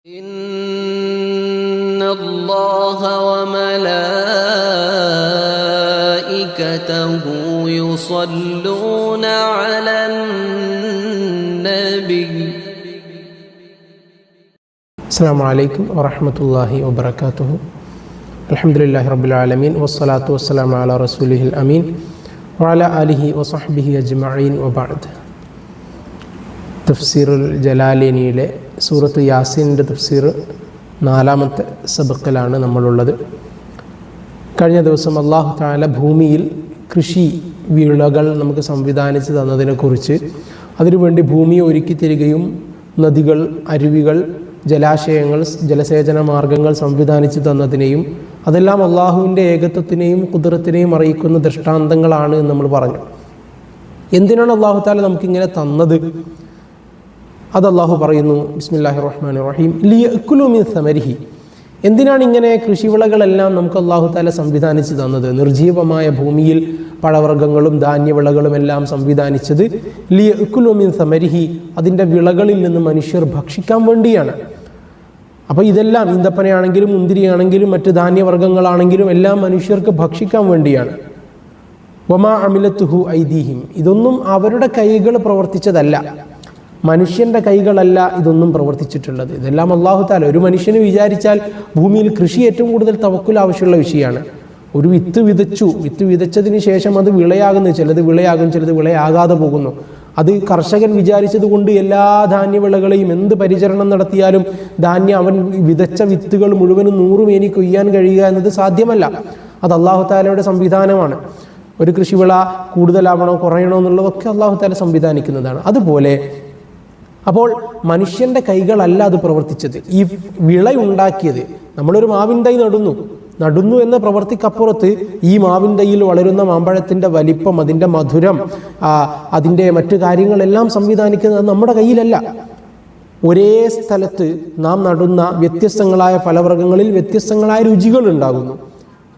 إن الله وملائكته يصلون على النبي. السلام عليكم ورحمة الله وبركاته. الحمد لله رب العالمين والصلاة والسلام على رسوله الأمين وعلى آله وصحبه أجمعين وبعد. തഫ്സീറുൽ ജലാലിനിയിലെ സൂറത്ത് യാസീനിൻ്റെ തഫ്സീർ 4-ാമത്തെ സബക്കിലാണ് നമ്മളുള്ളത്. കഴിഞ്ഞ ദിവസം അല്ലാഹു തആല ഭൂമിയിൽ കൃഷി വിളകൾ നമുക്ക് സംവിധാനിച്ച് തന്നതിനെക്കുറിച്ച്, അതിനുവേണ്ടി ഭൂമിയെ ഒരുക്കി തരികയും നദികൾ, അരുവികൾ, ജലാശയങ്ങൾ, ജലസേചന മാർഗങ്ങൾ സംവിധാനിച്ച് തന്നതിനെയും അതെല്ലാം അള്ളാഹുവിൻ്റെ ഏകത്വത്തിനെയും ഖുദ്റത്തിനെയും അറിയിക്കുന്ന ദൃഷ്ടാന്തങ്ങളാണ് എന്ന് നമ്മൾ പറഞ്ഞു. എന്തിനാണ് അല്ലാഹു തആല നമുക്കിങ്ങനെ തന്നത്? അത് അല്ലാഹു പറയുന്നു, ബിസ്മില്ലാഹിർ റഹ്മാനിർ റഹീം, ലിയഅ്കുലു മിൻ സമരിഹി. എന്തിനാണ് ഇങ്ങനെ കൃഷിവിളകളെല്ലാം നമുക്ക് അല്ലാഹു തആല സംവിധാനിച്ച് തന്നത്? നിർജീവമായ ഭൂമിയിൽ പഴവർഗ്ഗങ്ങളും ധാന്യവിളകളും എല്ലാം സംവിധാനിച്ചത് ലിയഅ്കുലു മിൻ സമരിഹി, അതിൻ്റെ വിളകളിൽ നിന്ന് മനുഷ്യർ ഭക്ഷിക്കാൻ വേണ്ടിയാണ്. അപ്പോൾ ഇതെല്ലാം ഈന്തപ്പനയാണെങ്കിലും മുന്തിരിയാണെങ്കിലും മറ്റ് ധാന്യവർഗ്ഗങ്ങളാണെങ്കിലും എല്ലാം മനുഷ്യർക്ക് ഭക്ഷിക്കാൻ വേണ്ടിയാണ്. വമാ അമിലത്തുഹു ഐദീഹിം, ഇതൊന്നും അവരുടെ കൈകൾ പ്രവർത്തിച്ചതല്ല, മനുഷ്യൻ്റെ കൈകളല്ല ഇതൊന്നും പ്രവർത്തിച്ചിട്ടുള്ളത്. ഇതെല്ലാം അല്ലാഹു തആല, ഒരു മനുഷ്യന് വിചാരിച്ചാൽ ഭൂമിയിൽ കൃഷി ഏറ്റവും കൂടുതൽ തവക്കുൽ ആവശ്യമുള്ള വിഷയമാണ്. ഒരു വിത്ത് വിതച്ചു, വിത്ത് വിതച്ചതിന് ശേഷം അത് വിളയാകുന്നു, ചിലത് വിളയാകും, ചിലത് വിളയാകാതെ പോകുന്നു. അത് കർഷകൻ വിചാരിച്ചത് കൊണ്ട് എല്ലാ ധാന്യവിളകളെയും എന്ത് പരിചരണം നടത്തിയാലും അവൻ വിതച്ച വിത്തുകൾ മുഴുവനും 100 മേനി കൊയ്യാൻ കഴിയുക എന്നത് സാധ്യമല്ല. അത് അല്ലാഹു തആലയുടെ സംവിധാനമാണ്. ഒരു കൃഷിവിള കൂടുതലാവണോ കുറയണോ എന്നുള്ളതൊക്കെ അല്ലാഹു തആല സംവിധാനിക്കുന്നതാണ്. അതുപോലെ അപ്പോൾ മനുഷ്യൻ്റെ കൈകളല്ല അത് പ്രവർത്തിച്ചത്. ഈ വിളയുണ്ടാക്കിയത്, നമ്മളൊരു മാവിൻ തൈ നടുന്നു എന്ന പ്രവൃത്തിക്കപ്പുറത്ത് ഈ മാവിൻ തൈയിൽ വളരുന്ന മാമ്പഴത്തിൻ്റെ വലിപ്പം, അതിൻ്റെ മധുരം, അതിൻ്റെ മറ്റു കാര്യങ്ങളെല്ലാം സംവിധാനിക്കുന്നത് നമ്മുടെ കയ്യിലല്ല. ഒരേ സ്ഥലത്ത് നാം നടുന്ന വ്യത്യസ്തങ്ങളായ ഫലവർഗ്ഗങ്ങളിൽ വ്യത്യസ്തങ്ങളായ രുചികൾ ഉണ്ടാകുന്നു.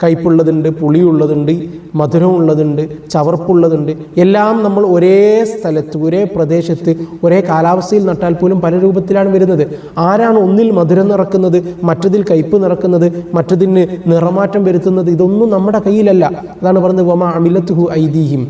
കയ്പുള്ളതുണ്ട്, പുളിയുള്ളതുണ്ട്, മധുരമുള്ളതുണ്ട്, ചവർപ്പുള്ളതുണ്ട്. എല്ലാം നമ്മൾ ഒരേ സ്ഥലത്ത്, ഒരേ പ്രദേശത്ത്, ഒരേ കാലാവസ്ഥയിൽ നട്ടാൽ പോലും പല രൂപത്തിലാണ് വരുന്നത്. ആരാണ് ഒന്നിൽ മധുരം നിറക്കുന്നത്, മറ്റതിൽ കയ്പ് നിറക്കുന്നത്, മറ്റതിന് നിറമാറ്റം വരുത്തുന്നത്? ഇതൊന്നും നമ്മുടെ കയ്യിലല്ല. അതാണ് പറഞ്ഞത് വമാ അമിലത്തുഹു ഐദീഹിം,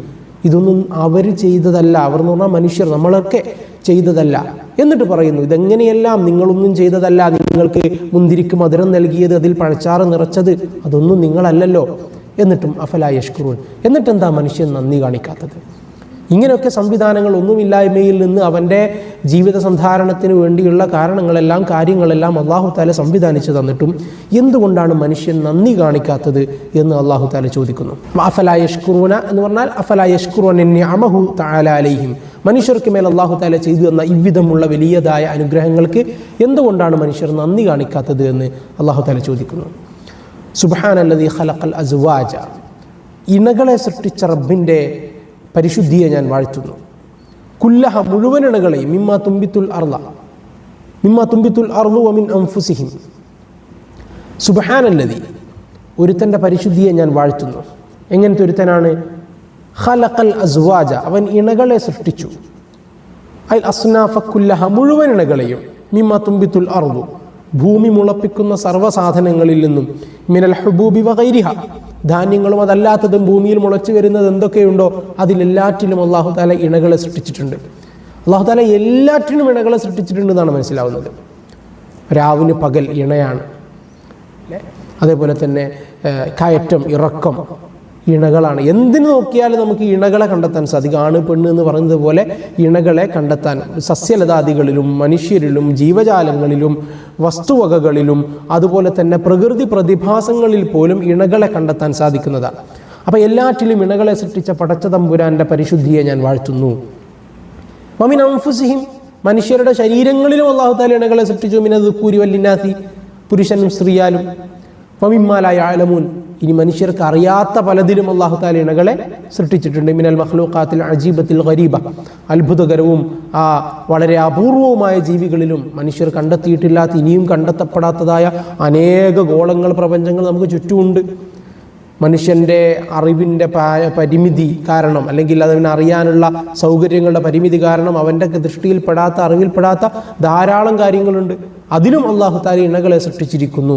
ഇതൊന്നും അവർ ചെയ്തതല്ല. അവർ എന്ന് പറഞ്ഞാൽ മനുഷ്യർ, നമ്മളൊക്കെ ചെയ്തതല്ല. എന്നിട്ട് പറയുന്നു, ഇതെങ്ങനെയെല്ലാം നിങ്ങളൊന്നും ചെയ്തതല്ല. നിങ്ങൾക്ക് മുന്തിരിക്ക് മധുരം നൽകിയത്, അതിൽ പഴച്ചാറ് നിറച്ചത്, അതൊന്നും നിങ്ങളല്ലല്ലോ. എന്നിട്ടും അഫലാ യഷ്കുറൂൻ, എന്നിട്ടെന്താ മനുഷ്യൻ നന്ദി കാണിക്കാത്തത്? ഇങ്ങനെയൊക്കെ സംവിധാനങ്ങൾ ഒന്നുമില്ലായ്മയിൽ നിന്ന് അവൻ്റെ ജീവിത സന്ധാരണത്തിന് വേണ്ടിയുള്ള കാര്യങ്ങളെല്ലാം അല്ലാഹു തആല സംവിധാനിച്ചു തന്നിട്ടും എന്തുകൊണ്ടാണ് മനുഷ്യൻ നന്ദി കാണിക്കാത്തത് എന്ന് അല്ലാഹു തആല ചോദിക്കുന്നു. അഫലാ യഷ്കുറൂന എന്ന് പറഞ്ഞാൽ അഫലാ യഷ്കുറൂന നിഅമഹു തആല അലൈഹിം, മനുഷ്യർക്ക് മേൽ അല്ലാഹു തആല ചെയ്തു തന്ന ഇவ்விധമുള്ള വലിയതായ അനുഗ്രഹങ്ങൾക്ക് എന്തുകൊണ്ടാണ് മനുഷ്യർ നന്ദി കാണിക്കാത്തത് എന്ന് അല്ലാഹു തആല ചോദിക്കുന്നു. സുബ്ഹാനല്ലദീ ഖലഖൽ അസ്വാജ, ഇണകളെ സൃഷ്ടിച്ച റബ്ബിൻ്റെ പരിശുദ്ധിയെ ഞാൻ വാഴ്ത്തുന്നു. കുല്ലഹ, മുഴുവൻ ഇണകളെയും, മിമ്മാ തുംബിത്തുൽ അർളു വമിൻ അൻഫുസിഹിം. സുബ്ഹാനല്ലദീ, ഒരുത്തൻ്റെ പരിശുദ്ധിയെ ഞാൻ വാഴ്ത്തുന്നു. എങ്ങനത്തെ ഒരുത്തനാണ്? ഖലഖൽ അസ്വാജ, അവൻ ഇണകളെ സൃഷ്ടിച്ചു. അൽ അസ്നാഫ കുല്ലഹ, മുഴുവൻ ഇണകളെയും. മിമ്മാ തുംബിത്തുൽ അർളു, ഭൂമി മുളപ്പിക്കുന്ന സർവ്വസാധനങ്ങളിൽ നിന്നും. മിനൽ ഹുബൂബി വഗൈരിഹ, ധാന്യങ്ങളും അതല്ലാത്തതും ഭൂമിയിൽ മുളച്ചു വരുന്നത് എന്തൊക്കെയുണ്ടോ അതിലെല്ലാറ്റിലും അല്ലാഹു തആല ഇണകളെ സൃഷ്ടിച്ചിട്ടുണ്ട്. അല്ലാഹു തആല എല്ലാറ്റിനും ഇണകളെ സൃഷ്ടിച്ചിട്ടുണ്ട് എന്നാണ് മനസ്സിലാവുന്നത്. രാവിന് പകൽ ഇണയാണ്. അതേപോലെ തന്നെ കയറ്റം ഇറക്കം ഇണകളാണ്. എന്തിനു നോക്കിയാലും നമുക്ക് ഇണകളെ കണ്ടെത്താൻ സാധിക്കും. ആണ് പെണ്ണ് എന്ന് പറയുന്നത് പോലെ ഇണകളെ കണ്ടെത്താൻ സസ്യലതാദികളിലും മനുഷ്യരിലും ജീവജാലങ്ങളിലും വസ്തുവകകളിലും അതുപോലെ തന്നെ പ്രകൃതി പ്രതിഭാസങ്ങളിൽ പോലും ഇണകളെ കണ്ടെത്താൻ സാധിക്കുന്നതാണ്. അപ്പോൾ എല്ലാറ്റിലും ഇണകളെ സൃഷ്ടിച്ച പടച്ച തമ്പുരാൻ്റെ പരിശുദ്ധിയെ ഞാൻ വാഴ്ത്തുന്നു. വമിൻ അൻഫുസിഹിം, മനുഷ്യരുടെ ശരീരങ്ങളിലും അല്ലാഹു തആല ഇണകളെ സൃഷ്ടിച്ചു. മിനദ്ദുക്കൂരി വല്ലിനാസി, പുരുഷനും സ്ത്രീയാലും. വമിമ്മാ ലാ യഅലമൂൻ, ഇനി മനുഷ്യർക്ക് അറിയാത്ത പലതിലും അല്ലാഹു തആല ഇണകളെ സൃഷ്ടിച്ചിട്ടുണ്ട്. മിനൽ മഖ്ലൂഖാത്തിൽ അജീബത്തിൽ ഗരീബ, അത്ഭുതകരവും വളരെ അപൂർവവുമായ ജീവികളിലും മനുഷ്യർ കണ്ടെത്തിയിട്ടില്ലാത്ത, ഇനിയും കണ്ടെത്തപ്പെടാത്തതായ അനേക ഗോളങ്ങൾ, പ്രപഞ്ചങ്ങൾ നമുക്ക് ചുറ്റുമുണ്ട്. മനുഷ്യൻ്റെ അറിവിൻ്റെ പരിമിതി കാരണം, അല്ലെങ്കിൽ അതിനെ അറിയാനുള്ള സൗകര്യങ്ങളുടെ പരിമിതി കാരണം അവൻ്റെ ദൃഷ്ടിയിൽപ്പെടാത്ത, അറിവിൽപ്പെടാത്ത ധാരാളം കാര്യങ്ങളുണ്ട്. അതിലും അല്ലാഹു തആല ഇണകളെ സൃഷ്ടിച്ചിരിക്കുന്നു.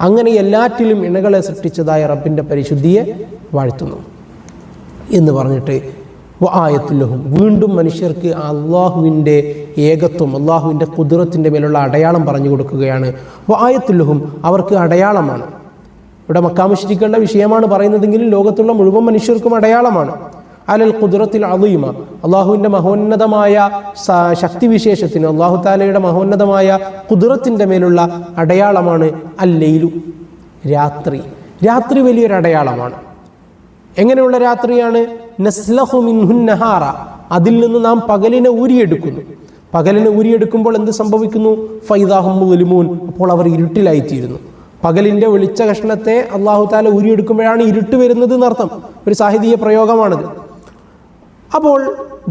അങ്ങനെ എല്ലാറ്റിലും ഇണകളെ സൃഷ്ടിച്ചതായ റബ്ബിൻ്റെ പരിശുദ്ധിയെ വാഴ്ത്തുന്നു എന്ന് പറഞ്ഞിട്ട് ആയത്തുല്ലഹും വീണ്ടും മനുഷ്യർക്ക് അള്ളാഹുവിൻ്റെ ഏകത്വം, അള്ളാഹുവിൻ്റെ ഖുദ്റത്തിൻ്റെ മേലുള്ള അടയാളം പറഞ്ഞു കൊടുക്കുകയാണ്. ആയത്തുല്ലഹും അവർക്ക് അടയാളമാണ്. ഇവിടെ മക്കാ മുശ്രിക്കുകളുടെ വിഷയമാണ് പറയുന്നതെങ്കിലും ലോകത്തുള്ള മുഴുവൻ മനുഷ്യർക്കും അടയാളമാണ്. അലൽ ഖുദ്റത്തിൽ അളീമ, അള്ളാഹുവിൻ്റെ മഹോന്നതമായ ശക്തിവിശേഷത്തിന്, അള്ളാഹു താലയുടെ മഹോന്നതമായ ഖുദ്റത്തിൻ്റെ മേലുള്ള അടയാളമാണ് അല്ലൈലു, രാത്രി. രാത്രി വലിയൊരു അടയാളമാണ്. എങ്ങനെയുള്ള രാത്രിയാണ്? നസ്ലഹു മിൻഹു നഹാറ, അതിൽ നിന്ന് നാം പകലിനെ ഊരിയെടുക്കുന്നു. പകലിനെ ഊരിയെടുക്കുമ്പോൾ എന്ത് സംഭവിക്കുന്നു? ഫൈദാഹും മുസ്ലിമൂൻ, അപ്പോൾ അവർ ഇരുട്ടിലായിത്തീരുന്നു. പകലിൻ്റെ വെളിച്ച കഷ്ണത്തെ അള്ളാഹു താല ഊരിയെടുക്കുമ്പോഴാണ് ഇരുട്ട് വരുന്നത് എന്നർത്ഥം. ഒരു സാഹിത്യ പ്രയോഗമാണത്. അപ്പോൾ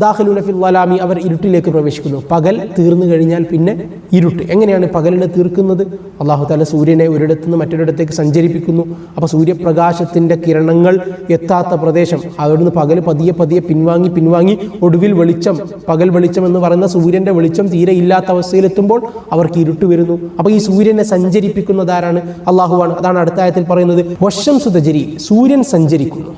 ദാഖിലൂന ഫിൽ ളലാമി, അവർ ഇരുട്ടിലേക്ക് പ്രവേശിക്കുന്നു. പകൽ തീർന്നു കഴിഞ്ഞാൽ പിന്നെ ഇരുട്ട്. എങ്ങനെയാണ് പകലിനെ തീർക്കുന്നത്? അള്ളാഹു താല സൂര്യനെ ഒരിടത്തു നിന്ന് മറ്റൊരിടത്തേക്ക് സഞ്ചരിപ്പിക്കുന്നു. അപ്പോൾ സൂര്യപ്രകാശത്തിൻ്റെ കിരണങ്ങൾ എത്താത്ത പ്രദേശം, അവിടുന്ന് പകൽ പതിയെ പതിയെ പിൻവാങ്ങി ഒടുവിൽ വെളിച്ചം, പകൽ വെളിച്ചം എന്ന് പറയുന്ന സൂര്യൻ്റെ വെളിച്ചം തീരെ ഇല്ലാത്ത അവസ്ഥയിലെത്തുമ്പോൾ അവർക്ക് ഇരുട്ട് വരുന്നു. അപ്പോൾ ഈ സൂര്യനെ സഞ്ചരിപ്പിക്കുന്നതാരാണ്? അള്ളാഹുവാണ്. അതാണ് അടുത്ത ആയത്തിൽ പറയുന്നത്, വശംസു തജ്രി, സൂര്യൻ സഞ്ചരിക്കുന്നു.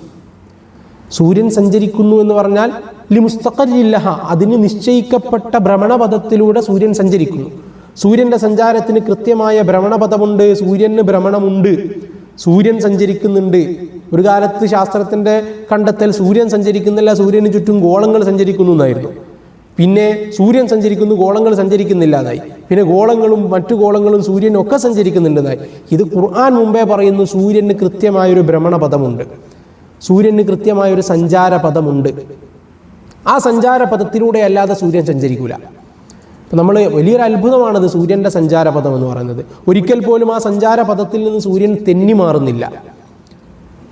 സൂര്യൻ സഞ്ചരിക്കുന്നു എന്ന് പറഞ്ഞാൽ ലിമുസ്തഖറില്ലഹ, അതിന് നിശ്ചയിക്കപ്പെട്ട ഭ്രമണപഥത്തിലൂടെ സൂര്യൻ സഞ്ചരിക്കുന്നു. സൂര്യൻ്റെ സഞ്ചാരത്തിന് കൃത്യമായ ഭ്രമണപഥമുണ്ട്, സൂര്യന് ഭ്രമണമുണ്ട്, സൂര്യൻ സഞ്ചരിക്കുന്നുണ്ട്. ഒരു കാലത്ത് ശാസ്ത്രത്തിൻ്റെ കണ്ടെത്തൽ സൂര്യൻ സഞ്ചരിക്കുന്നില്ല, സൂര്യന് ചുറ്റും ഗോളങ്ങൾ സഞ്ചരിക്കുന്നു എന്നായിരുന്നു. പിന്നെ സൂര്യൻ സഞ്ചരിക്കുന്നു, ഗോളങ്ങൾ സഞ്ചരിക്കുന്നില്ലാതായി. പിന്നെ ഗോളങ്ങളും മറ്റു ഗോളങ്ങളും സൂര്യനും ഒക്കെ സഞ്ചരിക്കുന്നുണ്ടെന്നായി. ഇത് ഖുർആൻ മുമ്പേ പറയുന്നു, സൂര്യന് കൃത്യമായൊരു ഭ്രമണപഥമുണ്ട്, സൂര്യന് കൃത്യമായൊരു സഞ്ചാരപഥമുണ്ട്. ആ സഞ്ചാരപഥത്തിലൂടെ അല്ലാതെ സൂര്യൻ സഞ്ചരിക്കൂല. അപ്പം നമ്മൾ വലിയൊരു അത്ഭുതമാണത് സൂര്യൻ്റെ സഞ്ചാരപഥം എന്ന് പറയുന്നത്. ഒരിക്കൽ പോലും ആ സഞ്ചാരപഥത്തിൽ നിന്ന് സൂര്യൻ തെന്നി മാറുന്നില്ല,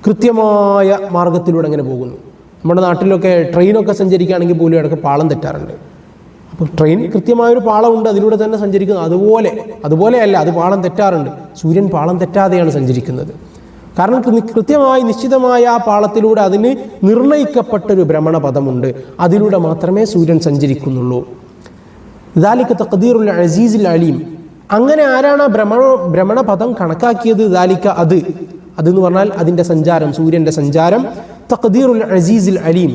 കൃത്യമായ മാർഗത്തിലൂടെ അങ്ങനെ പോകുന്നു. നമ്മുടെ നാട്ടിലൊക്കെ ട്രെയിനൊക്കെ സഞ്ചരിക്കുകയാണെങ്കിൽ പോലും ഇടയ്ക്ക് പാളം തെറ്റാറുണ്ട്. അപ്പോൾ ട്രെയിൻ കൃത്യമായൊരു പാളമുണ്ട്, അതിലൂടെ തന്നെ സഞ്ചരിക്കുന്നു. അതുപോലെയല്ല, അത് പാളം തെറ്റാറുണ്ട്. സൂര്യൻ പാളം തെറ്റാതെയാണ് സഞ്ചരിക്കുന്നത്. കാരണം കൃത്യമായി നിശ്ചിതമായ ആ പാളത്തിലൂടെ അതിന് നിർണയിക്കപ്പെട്ടൊരു ഭ്രമണപഥമുണ്ട്, അതിലൂടെ മാത്രമേ സൂര്യൻ സഞ്ചരിക്കുന്നുള്ളൂ. ദാലിക തഖ്ദീറുൽ അസീസുൽ അലീം. അങ്ങനെ ആരാണ് ഭ്രമണപഥം കണക്കാക്കിയത്? ദാലിക, അതെന്ന് പറഞ്ഞാൽ അതിൻ്റെ സഞ്ചാരം, സൂര്യൻ്റെ സഞ്ചാരം. തഖ്ദീറുൽ അസീസുൽ അലീം,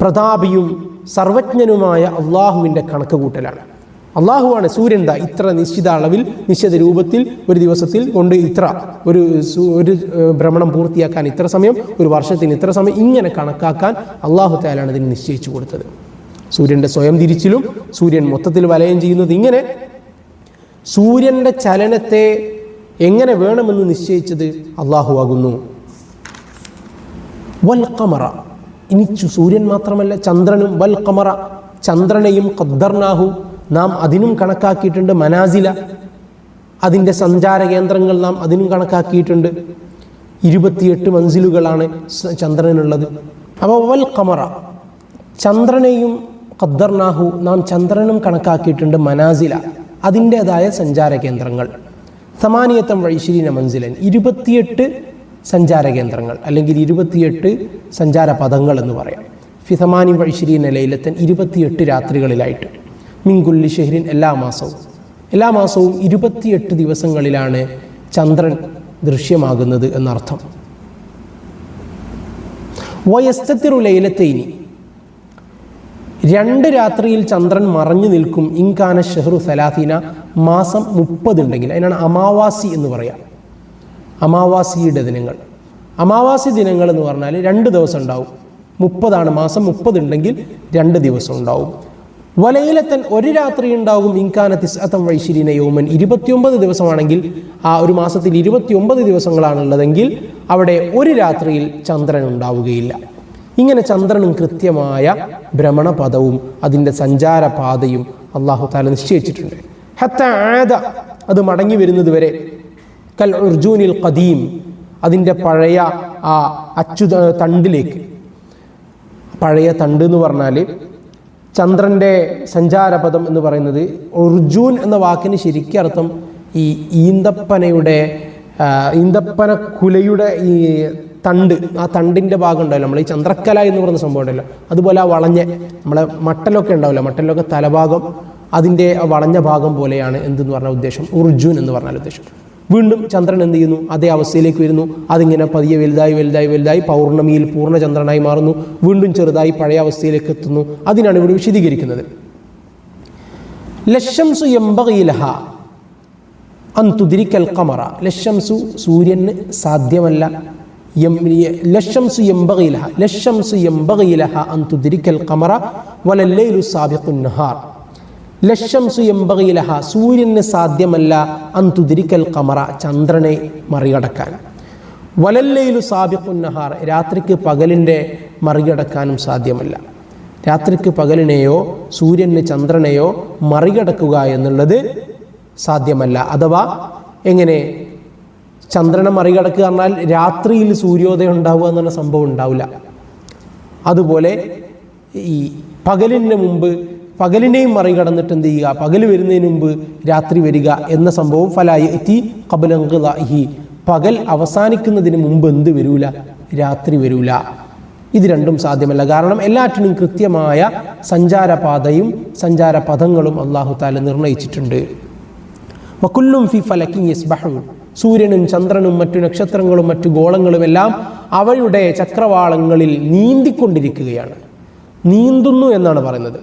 പ്രതാപിയും സർവജ്ഞനുമായ അള്ളാഹുവിൻ്റെ കണക്ക് കൂട്ടലാണ്. അള്ളാഹുവാണ് സൂര്യൻ ഇത്ര നിശ്ചിത അളവിൽ നിശ്ചിത രൂപത്തിൽ ഒരു ദിവസത്തിൽ കൊണ്ട് ഇത്ര ഒരു ഭ്രമണം പൂർത്തിയാക്കാൻ ഇത്ര സമയം, ഒരു വർഷത്തിന് ഇത്ര സമയം, ഇങ്ങനെ കണക്കാക്കാൻ അള്ളാഹു തആലയാണ് ഇതിന് നിശ്ചയിച്ചു കൊടുത്തത്. സൂര്യൻ്റെ സ്വയം തിരിച്ചിലും സൂര്യൻ മൊത്തത്തിൽ വലയം ചെയ്യുന്നത് ഇങ്ങനെ. സൂര്യൻ്റെ ചലനത്തെ എങ്ങനെ വേണമെന്ന് നിശ്ചയിച്ചത് അള്ളാഹു ആകുന്നു. വൽ ഖമറ, ഇനി സൂര്യൻ മാത്രമല്ല ചന്ദ്രനും, വൽ ഖമറ, ചന്ദ്രനെയും ഖദ്ദർനാഹു, നാം അതിനും കണക്കാക്കിയിട്ടുണ്ട്. മനാസില, അതിൻ്റെ സഞ്ചാര കേന്ദ്രങ്ങൾ നാം അതിനും കണക്കാക്കിയിട്ടുണ്ട്. 28 മൻസിലുകളാണ് ചന്ദ്രനുള്ളത്. അപ്പോൾ വൽ ഖമറ, ചന്ദ്രനെയും ഖദ്ദർനാഹു, നാം ചന്ദ്രനും കണക്കാക്കിയിട്ടുണ്ട്. മനാസില, അതിൻ്റേതായ സഞ്ചാര കേന്ദ്രങ്ങൾ. 28 മൻസിലൻ, 28 സഞ്ചാര കേന്ദ്രങ്ങൾ അല്ലെങ്കിൽ 28 സഞ്ചാര പദങ്ങൾ എന്ന് പറയാം. ഫി 28 ലൈലത്തൻ, 28 രാത്രികളിലായിട്ട്. മിൻകുല്ലി ഷഹ്രിൻ, എല്ലാ മാസവും 28 ദിവസങ്ങളിലാണ് ചന്ദ്രൻ ദൃശ്യമാകുന്നത് എന്നർത്ഥം. വയസ്തത്തിറു ലൈലത്തൈനി, 2 രാത്രിയിൽ ചന്ദ്രൻ മറഞ്ഞു നിൽക്കും. ഇൻകാന ഷഹ്റു 30, മാസം 30 ഉണ്ടെങ്കിൽ, അതിനാണ് അമാവാസി എന്ന് പറയാം. അമാവാസിയുടെ ദിനങ്ങൾ, അമാവാസി ദിനങ്ങൾ എന്ന് പറഞ്ഞാൽ 2 ദിവസം ഉണ്ടാവും. 30 മാസം, 30 ഉണ്ടെങ്കിൽ 2 ദിവസം ഉണ്ടാവും. വലയിലത്തൻ, ഒരു രാത്രി ഉണ്ടാകും. ഇൻകാന 29 യൗമൻ, 29 ദിവസമാണെങ്കിൽ, ആ ഒരു മാസത്തിൽ 29 ദിവസങ്ങളാണുള്ളതെങ്കിൽ അവിടെ ഒരു രാത്രിയിൽ ചന്ദ്രൻ ഉണ്ടാവുകയില്ല. ഇങ്ങനെ ചന്ദ്രനും കൃത്യമായ ഭ്രമണപഥവും അതിൻ്റെ സഞ്ചാരപാതയും അള്ളാഹു തആല നിശ്ചയിച്ചിട്ടുണ്ട്. ഹത്ത ആദ, അത് മടങ്ങി വരുന്നത് വരെ. കൽ ഉർജൂനിൽ ഖദീം, അതിൻ്റെ പഴയ ആ തണ്ടിലേക്ക്. പഴയ തണ്ട് എന്ന് പറഞ്ഞാൽ ചന്ദ്രൻ്റെ സഞ്ചാരപഥം എന്ന് പറയുന്നത്, ഉർജൂൻ എന്ന വാക്കിന് ശരിക്കും അർത്ഥം ഈ ഈന്തപ്പന കുലയുടെ ഈ തണ്ട്, ആ തണ്ടിൻ്റെ ഭാഗം ഉണ്ടാവില്ല, നമ്മൾ ഈ ചന്ദ്രക്കല എന്ന് പറയുന്ന സംഭവം ഉണ്ടല്ലോ, അതുപോലെ ആ വളഞ്ഞ നമ്മളെ മട്ടലൊക്കെ ഉണ്ടാവില്ല, മട്ടലൊക്കെ തലഭാഗം, അതിൻ്റെ വളഞ്ഞ ഭാഗം പോലെയാണ് എന്തെന്ന് പറഞ്ഞ ഉദ്ദേശം, ഉർജുൻ എന്ന് പറഞ്ഞാൽ ഉദ്ദേശം. വീണ്ടും ചന്ദ്രൻ എന്ത് ചെയ്യുന്നു? അതേ അവസ്ഥയിലേക്ക് വരുന്നു. അതിങ്ങനെ പതിയെ വലുതായി വലുതായി വലുതായി പൗർണമിയിൽ പൂർണ്ണചന്ദ്രനായി മാറുന്നു. വീണ്ടും ചെറുതായി പഴയ അവസ്ഥയിലേക്ക് എത്തുന്നു. അതിനാണ് ഇവിടെ വിശദീകരിക്കുന്നത്. ലശംസു യംബഗി ലഹാ അൻ തുദ്രിക്കൽ ഖമറ. ലശംസു സൂര്യന് സാധ്യമല്ല. ലശംസു യംബഗി ലഹാ, ലശംസു യംബഗി ലഹാ അൻ തുദ്രിക്കൽ ഖമറ വലല്ലൈലു സാബിഖുൻ നഹാർ. ലശംസു യംബഗി ലഹാ, സൂര്യന് സാധ്യമല്ല അൻ തുദ്രിക്കൽ ഖമറ, ചന്ദ്രനെ മറികടക്കാൻ. വലല്ലൈലു സാബിഖുൻ നഹാർ, രാത്രിക്ക് പകലിൻ്റെ മറികടക്കാനും സാധ്യമല്ല. രാത്രിക്ക് പകലിനെയോ സൂര്യന് ചന്ദ്രനെയോ മറികടക്കുക എന്നുള്ളത് സാധ്യമല്ല. അഥവാ എങ്ങനെ? ചന്ദ്രനെ മറികടക്കുക പറഞ്ഞാൽ രാത്രിയിൽ സൂര്യോദയം ഉണ്ടാവുക എന്നുള്ള സംഭവം ഉണ്ടാവില്ല. അതുപോലെ ഈ പകലിന് മുമ്പ് പകലിനെയും മറികടന്നിട്ട് എന്ത് ചെയ്യുക? പകൽ വരുന്നതിന് മുമ്പ് രാത്രി വരിക എന്ന സംഭവം ഫലായതി ഖബ്ല ഇൻഖിളാഇഹി, പകൽ അവസാനിക്കുന്നതിന് മുമ്പ് എന്ത് വരൂല? രാത്രി വരൂല. ഇത് രണ്ടും സാധ്യമല്ല. കാരണം എല്ലാറ്റിനും കൃത്യമായ സഞ്ചാരപാതയും സഞ്ചാരപഥങ്ങളും അല്ലാഹു തആല നിർണയിച്ചിട്ടുണ്ട്. വകുല്ലും ഫി ഫലകിൻ യസ്ബഹൂൻ, സൂര്യനും ചന്ദ്രനും മറ്റു നക്ഷത്രങ്ങളും മറ്റു ഗോളങ്ങളും എല്ലാം അവയുടെ ചക്രവാളങ്ങളിൽ നീന്തിക്കൊണ്ടിരിക്കുകയാണ്. നീന്തുന്നു എന്നാണ് പറയുന്നത്.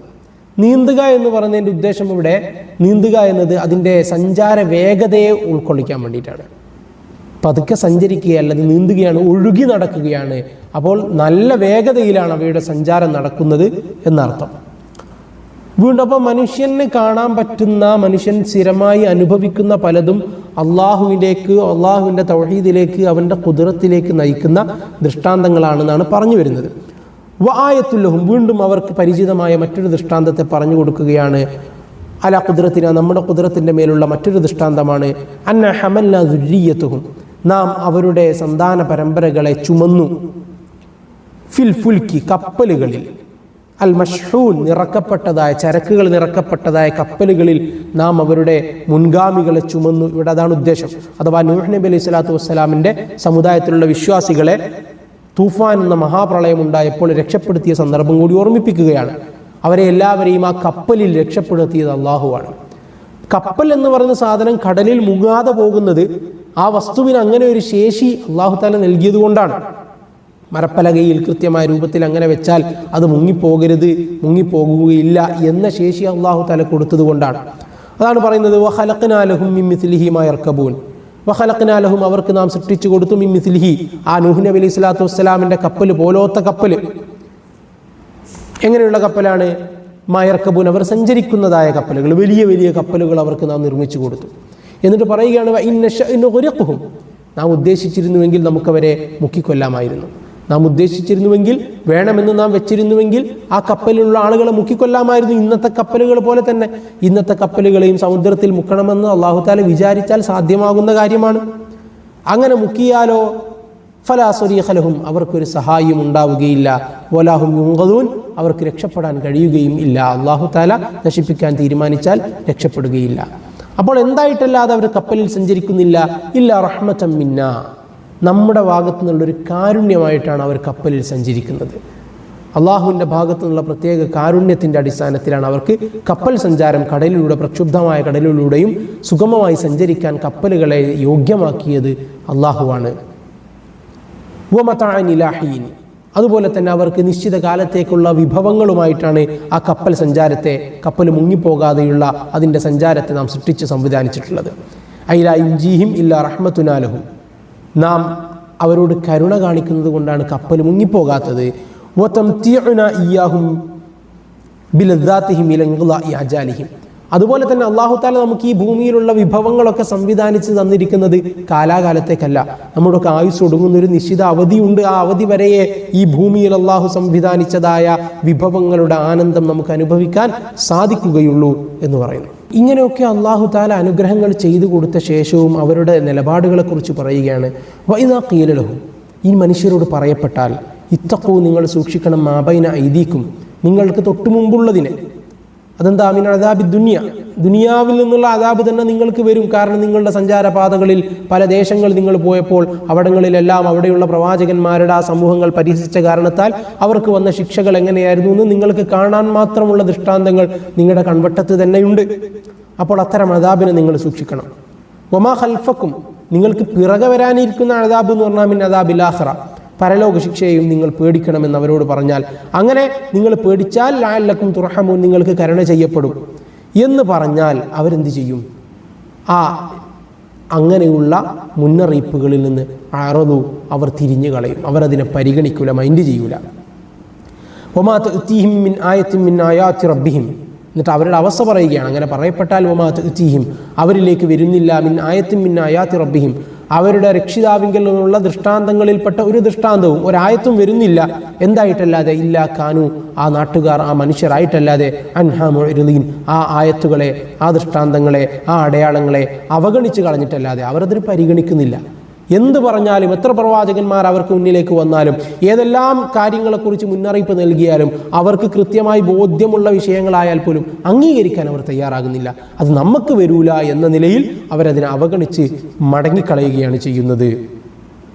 നീന്തുക എന്ന് പറയുന്നതിൻ്റെ ഉദ്ദേശം ഇവിടെ നീന്തുക എന്നത് അതിൻ്റെ സഞ്ചാര വേഗതയെ ഉൾക്കൊള്ളിക്കാൻ വേണ്ടിയിട്ടാണ്. പതുക്കെ സഞ്ചരിക്കുകയല്ല, അത് നീന്തുകയാണ്, ഒഴുകി നടക്കുകയാണ്. അപ്പോൾ നല്ല വേഗതയിലാണ് അവയുടെ സഞ്ചാരം നടക്കുന്നത് എന്നർത്ഥം. വീണ്ടും അപ്പോൾ മനുഷ്യന് കാണാൻ പറ്റുന്ന, മനുഷ്യൻ സ്ഥിരമായി അനുഭവിക്കുന്ന പലതും അള്ളാഹുവിലേക്ക്, അള്ളാഹുവിൻ്റെ തൗഹീദിലേക്ക്, അവൻ്റെ ഖുദ്റത്തിലേക്ക് നയിക്കുന്ന ദൃഷ്ടാന്തങ്ങളാണെന്നാണ് പറഞ്ഞു വരുന്നത്. വആയത്തുല്ലഹും, വീണ്ടും അവർക്ക് പരിചിതമായ മറ്റൊരു ദൃഷ്ടാന്തത്തെ പറഞ്ഞു കൊടുക്കുകയാണ്. അല ഖുദ്റത്തിന, നമ്മുടെ ഖുദ്റത്തിൻ്റെ മേലുള്ള മറ്റൊരു ദൃഷ്ടാന്തമാണ്. അന്ന ഹമൽനാ ദുർരിയത്തുഹും, നാം അവരുടെ സന്താന പരമ്പരകളെ ചുമന്നു. ഫിൽ ഫുൽക്കി, കപ്പലുകളിൽ. അൽ മഷ്ഹൂൻ, നിറക്കപ്പെട്ടതായ ചരക്കുകൾ നിറക്കപ്പെട്ടതായ കപ്പലുകളിൽ നാം അവരുടെ മുൻഗാമികളെ ചുമന്നു. ഇവിടെ അതാണ് ഉദ്ദേശം. അഥവാ നൂഹ് നബി അലൈഹി സ്വലാത്തു വസ്സലാമിൻ്റെ സമുദായത്തിലുള്ള വിശ്വാസികളെ തൂഫാൻ എന്ന മഹാപ്രളയം ഉണ്ടായപ്പോൾ രക്ഷപ്പെടുത്തിയ സന്ദർഭം കൂടി ഓർമ്മിപ്പിക്കുകയാണ്. അവരെ എല്ലാവരെയും ആ കപ്പലിൽ രക്ഷപ്പെടുത്തിയത് അള്ളാഹുവാണ്. കപ്പൽ എന്ന് പറയുന്ന സാധനം കടലിൽ മുങ്ങാതെ പോകുന്നത് ആ വസ്തുവിന് അങ്ങനെ ഒരു ശേഷി അള്ളാഹു തആല നൽകിയത് കൊണ്ടാണ്. മരപ്പലകയിൽ കൃത്യമായ രൂപത്തിൽ അങ്ങനെ വെച്ചാൽ അത് മുങ്ങിപ്പോകരുത്, മുങ്ങിപ്പോകുകയില്ല എന്ന ശേഷി അള്ളാഹു തആല കൊടുത്തത് കൊണ്ടാണ്. അതാണ് പറയുന്നത് വഖലഖ്നാ ലഹും മിൻ മിസ്ലിഹി മാ യർകബൂൻ. വഖലഖ്നാ ലഹും, അവർക്ക് നാം സൃഷ്ടിച്ചു കൊടുത്തു, മിൻ മിസ്ലിഹി, ആ നൂഹ് നബി അലൈഹി സ്വലാത്തു വസ്സലാമിൻ്റെ കപ്പൽ പോലോത്ത കപ്പൽ. എങ്ങനെയുള്ള കപ്പലാണ്? മാ യർകബൂൻ, അവർ സഞ്ചരിക്കുന്നതായ കപ്പലുകൾ, വലിയ വലിയ കപ്പലുകൾ അവർക്ക് നാം നിർമ്മിച്ചു കൊടുത്തു. എന്നിട്ട് പറയുകയാണ് വഇന്നശഅ്നുഗ്രിഖ്ഹും, നാം ഉദ്ദേശിച്ചിരുന്നുവെങ്കിൽ നമുക്കവരെ മുക്കിക്കൊല്ലാമായിരുന്നു. നാം ഉദ്ദേശിച്ചിരുന്നുവെങ്കിൽ, വേണമെന്ന് നാം വെച്ചിരുന്നുവെങ്കിൽ ആ കപ്പലിലുള്ള ആളുകളെ മുക്കിക്കൊല്ലാമായിരുന്നു. ഇന്നത്തെ കപ്പലുകൾ പോലെ തന്നെ ഇന്നത്തെ കപ്പലുകളെയും സമുദ്രത്തിൽ മുക്കണമെന്ന് അല്ലാഹു തആല വിചാരിച്ചാൽ സാധ്യമാകുന്ന കാര്യമാണ്. അങ്ങനെ മുക്കിയാലോ ഫലാ സ്വരീഖ ലഹും, അവർക്കൊരു സഹായം ഉണ്ടാവുകയില്ല. വലാഹും യുൻഖദൂൻ, അവർക്ക് രക്ഷപ്പെടാൻ കഴിയുകയും ഇല്ല. അല്ലാഹു തആല നശിപ്പിക്കാൻ തീരുമാനിച്ചാൽ രക്ഷപ്പെടുകയില്ല. അപ്പോൾ എന്തായിട്ടല്ലാതെ അവർ കപ്പലിൽ സഞ്ചരിക്കുന്നില്ല? ഇല്ല റഹ്മതൻ മിന്നാ, നമ്മുടെ ഭാഗത്തു നിന്നുള്ളൊരു കാരുണ്യമായിട്ടാണ് അവർ കപ്പലിൽ സഞ്ചരിക്കുന്നത്. അള്ളാഹുവിൻ്റെ ഭാഗത്തു നിന്നുള്ള പ്രത്യേക കാരുണ്യത്തിൻ്റെ അടിസ്ഥാനത്തിലാണ് അവർക്ക് കപ്പൽ സഞ്ചാരം, കടലിലൂടെ, പ്രക്ഷുബ്ധമായ കടലിലൂടെയും സുഗമമായി സഞ്ചരിക്കാൻ കപ്പലുകളെ യോഗ്യമാക്കിയത് അള്ളാഹുവാണ്. വമതഅൻ ഇലാ ഹീൻ, അതുപോലെ തന്നെ അവർക്ക് നിശ്ചിത കാലത്തേക്കുള്ള വിഭവങ്ങളുമായിട്ടാണ് ആ കപ്പൽ സഞ്ചാരത്തെ, കപ്പൽ മുങ്ങിപ്പോകാതെയുള്ള അതിൻ്റെ സഞ്ചാരത്തെ നാം സൃഷ്ടിച്ച് സംവിധാനിച്ചിട്ടുള്ളത്. അയിലാ യുൻജീഹിം ഇല്ലാ റഹ്മത്തുനാ ലഹും, നാം അവരോട് കരുണ കാണിക്കുന്നത് കൊണ്ടാണ് കപ്പൽ മുങ്ങിപ്പോകാത്തത്. വതംതീഉനാ ഇയ്യാഹും ബിലദ്ദാതിഹിം ഇലാ ഇൻഖിളാഇ അജാലിഹിം, അതുപോലെ തന്നെ അല്ലാഹു തആല നമുക്ക് ഈ ഭൂമിയിലുള്ള വിഭവങ്ങളൊക്കെ സംവിധാനിച്ച് തന്നിരിക്കുന്നത് കാലാകാലത്തേക്കല്ല. നമ്മുടെയൊക്കെ ആയുസ് ഒടുങ്ങുന്ന ഒരു നിശ്ചിത അവധിയുണ്ട്. ആ അവധി വരെയേ ഈ ഭൂമിയിൽ അല്ലാഹു സംവിധാനിച്ചതായ വിഭവങ്ങളുടെ ആനന്ദം നമുക്ക് അനുഭവിക്കാൻ സാധിക്കുകയുള്ളൂ എന്ന് പറയുന്നു. ഇങ്ങനെയൊക്കെ അല്ലാഹു തആല അനുഗ്രഹങ്ങൾ ചെയ്തു കൊടുത്ത ശേഷവും അവരുടെ നിലപാടുകളെക്കുറിച്ച് പറയുകയാണ്. വഇദാ ഖീല ലഹും, ഈ മനുഷ്യരോട് പറയപ്പെട്ടാൽ, ഇത്തഖൂ, നിങ്ങൾ സൂക്ഷിക്കണം, മാ ബൈന ഐദീക്കും, നിങ്ങൾക്ക് തൊട്ടു മുമ്പുള്ളതിനെ, അതെന്താ? മിൻ അദാബി ദുനിയ, ദുനിയാവിൽ നിന്നുള്ള അദാബ് തന്നെ നിങ്ങൾക്ക് വരും. കാരണം നിങ്ങളുടെ സഞ്ചാരപാതകളിൽ പല ദേശങ്ങൾ നിങ്ങൾ പോയപ്പോൾ അവിടങ്ങളിലെല്ലാം അവിടെയുള്ള പ്രവാചകന്മാരുടെ ആ സമൂഹങ്ങൾ പരിഹസിച്ച കാരണത്താൽ അവർക്ക് വന്ന ശിക്ഷകൾ എങ്ങനെയായിരുന്നു എന്ന് നിങ്ങൾക്ക് കാണാൻ മാത്രമുള്ള ദൃഷ്ടാന്തങ്ങൾ നിങ്ങളുടെ കൺവട്ടത്ത് തന്നെയുണ്ട്. അപ്പോൾ അത്തരം അദാബിനെ നിങ്ങൾ സൂക്ഷിക്കണം. വമാ ഖൽഫക്കും, നിങ്ങൾക്ക് പിറകെ വരാനിരിക്കുന്ന അദാബ് എന്ന് പറഞ്ഞാൽ മിൻ അദാബിൽ ആഖിറ, പരലോക ശിക്ഷയെയും നിങ്ങൾ പേടിക്കണമെന്ന് അവരോട് പറഞ്ഞാൽ, അങ്ങനെ നിങ്ങൾ പേടിച്ചാൽ ലഅല്ലക്കും തുർഹമൂൻ, നിങ്ങൾക്ക് കരുണ ചെയ്യപ്പെടും എന്ന് പറഞ്ഞാൽ അവരെന്ത് ചെയ്യും? അങ്ങനെയുള്ള മുന്നറിയിപ്പുകളിൽ നിന്ന് അറദു, അവർ തിരിഞ്ഞു കളയും, അവരതിനെ പരിഗണിക്കൂല, മൈൻഡ് ചെയ്യൂല. വമാ തഅതീഹിം മിൻ ആയത്തിൻ മിൻ ആയാതി റബ്ബിഹിം, എന്നിട്ട് അവരുടെ അവസ്ഥ പറയുകയാണ്. അങ്ങനെ പറയപ്പെട്ടാൽ വമാ തഅതീഹിം, അവരിലേക്ക് വരുന്നില്ല, മിൻ ആയത്തിൻ മിൻ ആയാതി റബ്ബിഹിം, അവരുടെ രക്ഷിതാവിങ്കിൽ നിന്നുള്ള ദൃഷ്ടാന്തങ്ങളിൽപ്പെട്ട ഒരു ദൃഷ്ടാന്തവും ഒരായത്തും വരുന്നില്ല. എന്തായിട്ടല്ലാതെ? ഇല്ലാ കാനു, ആ നാട്ടുകാർ, ആ മനുഷ്യരായിട്ടല്ലാതെ അൻഹാ മുഅ്രിദീൻ, ആ ആയത്തുകളെ, ആ ദൃഷ്ടാന്തങ്ങളെ, ആ അടയാളങ്ങളെ അവഗണിച്ച് കളഞ്ഞിട്ടല്ലാതെ അവരതിന് പരിഗണിക്കുന്നില്ല. എന്ത് പറഞ്ഞാലും, എത്ര പ്രവാചകന്മാർ അവർക്ക് മുന്നിലേക്ക് വന്നാലും, ഏതെല്ലാം കാര്യങ്ങളെക്കുറിച്ച് മുന്നറിയിപ്പ് നൽകിയാലും അവർക്ക് കൃത്യമായി ബോധ്യമുള്ള വിഷയങ്ങളായാൽ പോലും അംഗീകരിക്കാൻ അവർ തയ്യാറാകുന്നില്ല. അത് നമുക്ക് വരൂല എന്ന നിലയിൽ അവരതിനെ അവഗണിച്ച് മടങ്ങിക്കളയുകയാണ് ചെയ്യുന്നത്.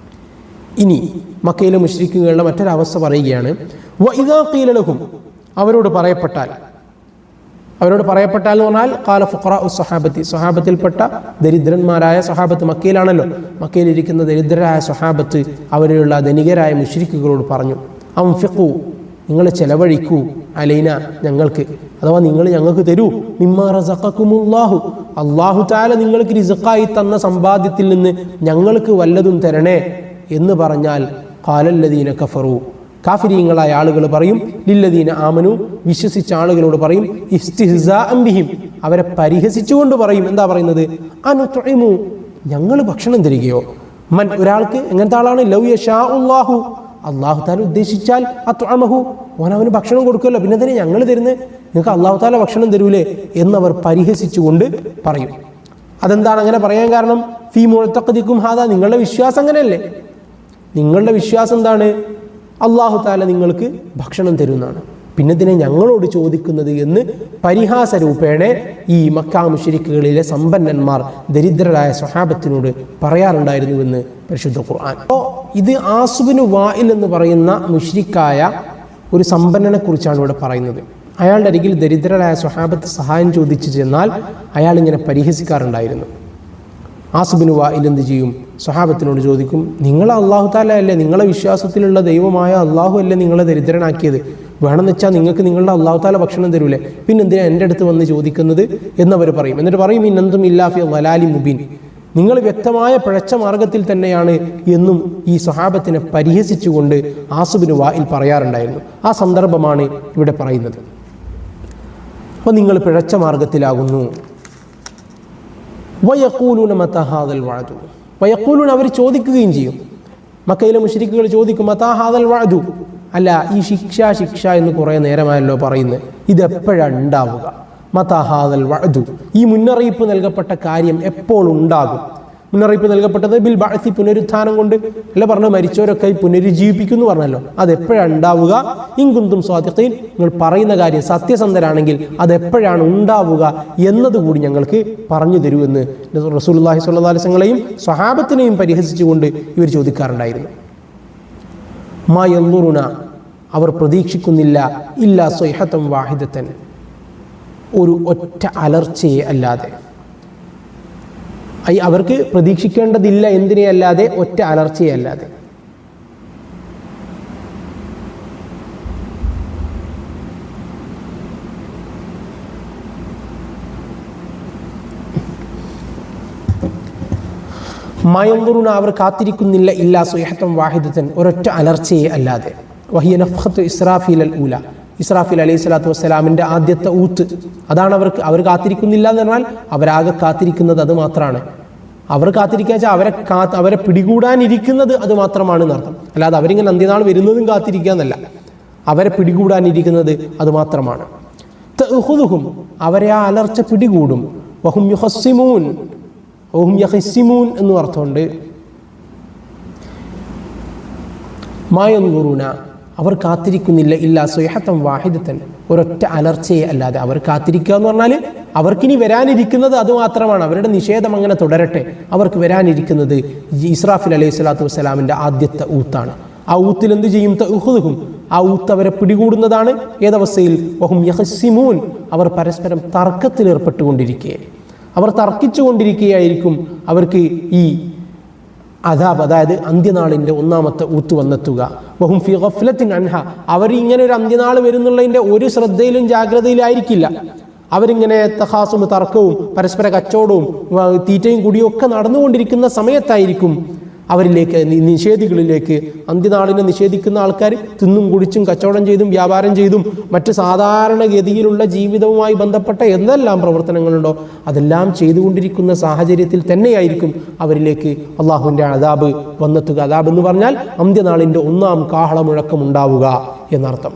ഇനി മക്കയിലെ മുശ്രിക്കുകളുടെ മറ്റൊരവസ്ഥ പറയുകയാണ്. വഇദാ ഖീല ലഹും, അവരോട് പറയപ്പെട്ടാൽ എന്ന് പറഞ്ഞാൽ ഖാല ഫുഖറാഉ സ്വഹാബത്തി, സ്വഹാബത്തിൽപ്പെട്ട ദരിദ്രന്മാരായ സ്വഹാബത്ത്, മക്കയിലാണല്ലോ, മക്കയിലിരിക്കുന്ന ദരിദ്രരായ സ്വഹാബത്ത് അവരിലുള്ള ധനികരായ മുശ്രിക്കുകളോട് പറഞ്ഞു, അൻഫിഖു, നിങ്ങൾ ചെലവഴിക്കൂ, അലൈന, ഞങ്ങൾക്ക്, അഥവാ നിങ്ങൾ ഞങ്ങൾക്ക് തരൂ, മിമ്മാ റസഖകുമുല്ലാഹു, അല്ലാഹു തആല നിങ്ങൾക്ക് റിസ്ഖായി തന്ന സമ്പാദ്യത്തിൽ നിന്ന് ഞങ്ങൾക്ക് വല്ലതും തരണേ എന്ന് പറഞ്ഞാൽ, ഖാലല്ലദീന കഫറു, കാഫിരീങ്ങളായ ആളുകൾ പറയും, ലില്ലദീന ആമനു, വിശ്വസിച്ച ആളുകളോട് പറയും, ഇസ്തിഹ്സാഅൻ ബിഹിം, അവരെ പരിഹസിച്ചുകൊണ്ട് പറയും. എന്താ പറയുന്നത്? അനുത്ഇമു, ഞങ്ങൾ ഭക്ഷണം തരികയോ? മൻ, ഒരാൾക്ക് എങ്ങനത്തെ ആളാണ്? ലൗ യശാഉല്ലാഹു, അല്ലാഹു തആല ഉദ്ദേശിച്ചാൽ അത്അമഹു, അവന് ഭക്ഷണം കൊടുക്കുമല്ലോ, പിന്നെ തന്നെ ഞങ്ങൾ തരുന്നത്, നിങ്ങൾക്ക് അല്ലാഹു തആല ഭക്ഷണം തരൂലേ എന്നവർ പരിഹസിച്ചുകൊണ്ട് പറയും. അതെന്താണ് അങ്ങനെ പറയാൻ കാരണം? ഫീ മുഅ്തഖദികും ഹാദാ, നിങ്ങളുടെ വിശ്വാസം അങ്ങനെയല്ലേ? നിങ്ങളുടെ വിശ്വാസം എന്താണ്? അല്ലാഹു തആല നിങ്ങൾക്ക് ഭക്ഷണം തരുന്നതാണ്, പിന്നെ ഇതിനെ ഞങ്ങളോട് ചോദിക്കുന്നത് എന്ന് പരിഹാസ രൂപേണ ഈ മക്കാ മുശ്രിക്കുകളിലെ സമ്പന്നന്മാർ ദരിദ്രരായ സ്വഹാബത്തിനോട് പറയാറുണ്ടായിരുന്നുവെന്ന് പരിശുദ്ധ ഖുർആൻ. അപ്പോൾ ഇത് ആസുബിന് വായിൽ എന്ന് പറയുന്ന മുശ്രിക്കായ ഒരു സമ്പന്നനെ കുറിച്ചാണ് ഇവിടെ പറയുന്നത്. അയാളുടെ അരികിൽ ദരിദ്രരായ സ്വഹാബത്ത് സഹായം ചോദിച്ചു ചെന്നാൽ അയാൾ ഇങ്ങനെ പരിഹസിക്കാറുണ്ടായിരുന്നു. ആസുബിന് വായിൽ എന്ത് ചെയ്യും? സ്വഹാബത്തിനോട് ചോദിക്കും, നിങ്ങൾ അല്ലാഹു തആല അല്ലേ, നിങ്ങളെ വിശ്വാസത്തിലുള്ള ദൈവമായ അല്ലാഹു അല്ലേ നിങ്ങളെ ദരിദ്രനാക്കിയത്, വേണമെന്ന് വെച്ചാൽ നിങ്ങൾക്ക് നിങ്ങളുടെ അല്ലാഹു തആല ഭക്ഷണം തരൂലേ, പിന്നെ എന്തിനാ എൻ്റെ അടുത്ത് വന്ന് ചോദിക്കുന്നത് എന്നവർ പറയും. എന്നിട്ട് പറയും, ഇന്നന്തും ഇല്ലാ ഫി ളലാലി മുബീൻ, നിങ്ങൾ വ്യക്തമായ പിഴച്ച മാർഗത്തിൽ തന്നെയാണ് എന്നും ഈ സ്വഹാബത്തിനെ പരിഹസിച്ചുകൊണ്ട് ആസുബിന് വായിൽ പറയാറുണ്ടായിരുന്നു. ആ സന്ദർഭമാണ് ഇവിടെ പറയുന്നത്. അപ്പോൾ നിങ്ങൾ പിഴച്ച മാർഗത്തിലാകുന്നു. വയഖൂലൂന മതാ ഹാദൽ വഅദു, വയഖൂലൂന, അവർ ചോദിക്കുകയും ചെയ്യും. മക്കയിലെ മുശ്രിക്കുകൾ ചോദിക്കും, മതാ ഹാദൽ വഅദു, അല്ല ഈ ശിക്ഷ എന്ന് കുറേ നേരമായല്ലോ പറയുന്നത്, ഇതെപ്പോഴാണ് ഉണ്ടാവുക? മതാ ഹാദൽ വഅദു, ഈ മുന്നറിയിപ്പ് നൽകപ്പെട്ട കാര്യം എപ്പോൾ ഉണ്ടാകും? മുന്നറിയിപ്പ് നൽകപ്പെട്ടത് ബിൽ ബഅസി, പുനരുത്ഥാനം കൊണ്ട് അല്ല പറഞ്ഞത്, മരിച്ചവരൊക്കെ പുനരുജ്ജീവിപ്പിക്കുന്നു പറഞ്ഞല്ലോ, അതെപ്പോഴാണ് ഉണ്ടാവുക? ഇൻ കുന്തും സ്വാദിഖീൻ, നിങ്ങൾ പറയുന്ന കാര്യം സത്യസന്ധരാണെങ്കിൽ അതെപ്പോഴാണ് ഉണ്ടാവുക എന്നതുകൂടി ഞങ്ങൾക്ക് പറഞ്ഞു തരുമെന്ന് റസൂലുള്ളാഹി സ്വല്ലല്ലാഹു അലൈഹി വസല്ലമയെയും സ്വഹാബത്തിനെയും പരിഹസിച്ചുകൊണ്ട് ഇവർ ചോദിക്കാറുണ്ടായിരുന്നു. മാ യൻദുറുന, അവർ പ്രതീക്ഷിക്കുന്നില്ല, ഇല്ലാ സ്വൈഹതൻ വാഹിദതൻ, ഒരു ഒറ്റ അലർച്ചയെ അല്ലാതെ. അവർക്ക് പ്രതീക്ഷിക്കേണ്ടതില്ല എന്തിനെ അല്ലാതെ? ഒറ്റ അലർച്ചയെ അല്ലാതെ. മയന്ദുറുന, അവർ കാത്തിരിക്കുന്നില്ല, ഇല്ലാ സ്വൈഹതൻ വാഹിദതൻ, ഒരൊറ്റ അലർച്ചയെ അല്ലാതെ. വഹിയ നഫ്ഖത്തു ഇസ്രാഫീൽ അൽ ഊല, ഇസ്രാഫീൽ അലൈഹി സ്വലാത്തു വസ്സലാമിൻ്റെ ആദ്യത്തെ ഊത്ത്, അതാണ് അവർ കാത്തിരിക്കുന്നില്ല എന്ന് പറഞ്ഞാൽ അവരാകെ കാത്തിരിക്കുന്നത് അത് മാത്രമാണ്. അവർ കാത്തിരിക്കുക വെച്ചാൽ അവരെ പിടികൂടാനിരിക്കുന്നത് അത് മാത്രമാണ് എന്നർത്ഥം. അല്ലാതെ അവരിങ്ങനെ അന്ത്യനാൾ വരുന്നതും കാത്തിരിക്കുക എന്നല്ല, അവരെ പിടികൂടാനിരിക്കുന്നത് അത് മാത്രമാണ്. തഅഖുദുഹും, അവരെ ആ അലർച്ച പിടികൂടും. വഹും യുഖസ്സിമൂൻ, വഹും യഖസ്സിമൂൻ എന്നും അർത്ഥമുണ്ട്. മാ യൻദുറൂന, അവർ കാത്തിരിക്കുന്നില്ല, ഇല്ലാ സ്വൈഹതൻ വാഹിദതൻ, ഒരൊറ്റ അലർച്ചയെ അല്ലാതെ. അവർ കാത്തിരിക്കുക എന്ന് പറഞ്ഞാൽ അവർക്കിനി വരാനിരിക്കുന്നത് അതുമാത്രമാണ്. അവരുടെ നിഷേധം അങ്ങനെ തുടരട്ടെ. അവർക്ക് വരാനിരിക്കുന്നത് ഇസ്രാഫിൽ അലൈഹി സ്വലാത്തു വസ്സലാമിൻ്റെ ആദ്യത്തെ ഊത്താണ്. ആ ഊത്തിൽ എന്ത് ചെയ്യും? തഅഖുദുഹും, ആ ഊത്ത് അവരെ പിടികൂടുന്നതാണ്. ഏതവസ്ഥയിൽ? വഹും യഖ്സിമൂൻ, അവർ പരസ്പരം തർക്കത്തിലേർപ്പെട്ടുകൊണ്ടിരിക്കുക, അവർ തർക്കിച്ചുകൊണ്ടിരിക്കുകയായിരിക്കും. അവർക്ക് ഈ അദാബ്, അതായത് അന്ത്യനാളിൻ്റെ ഒന്നാമത്തെ ഊത്ത് വന്നെത്തുക. വഹും ഫി ഗഫ്ലത്തിൻ അൻഹ, അവരിങ്ങനെ ഒരു അന്ത്യനാൾ വരുന്നുള്ളതിൻ്റെ ഒരു ശ്രദ്ധയിലും ജാഗ്രതയിലായിരിക്കില്ല. അവരിങ്ങനെ തഹാസും തർക്കവും പരസ്പര കച്ചവടവും തീറ്റയും കുടിയും ഒക്കെ നടന്നുകൊണ്ടിരിക്കുന്ന സമയത്തായിരിക്കും അവരിലേക്ക്, നിഷേധികളിലേക്ക്, അന്ത്യനാളിനെ നിഷേധിക്കുന്ന ആൾക്കാർ തിന്നും കുടിച്ചും കച്ചവടം ചെയ്തും വ്യാപാരം ചെയ്തും മറ്റ് സാധാരണഗതിയിലുള്ള ജീവിതവുമായി ബന്ധപ്പെട്ട എന്തെല്ലാം പ്രവർത്തനങ്ങളുണ്ടോ അതെല്ലാം ചെയ്തുകൊണ്ടിരിക്കുന്ന സാഹചര്യത്തിൽ തന്നെയായിരിക്കും അവരിലേക്ക് അള്ളാഹുവിൻ്റെ അദാബ് വന്നെത്തുക. അദാബ് എന്ന് പറഞ്ഞാൽ അന്ത്യനാളിൻ്റെ ഒന്നാം കാഹളമുഴക്കം ഉണ്ടാവുക എന്നർത്ഥം.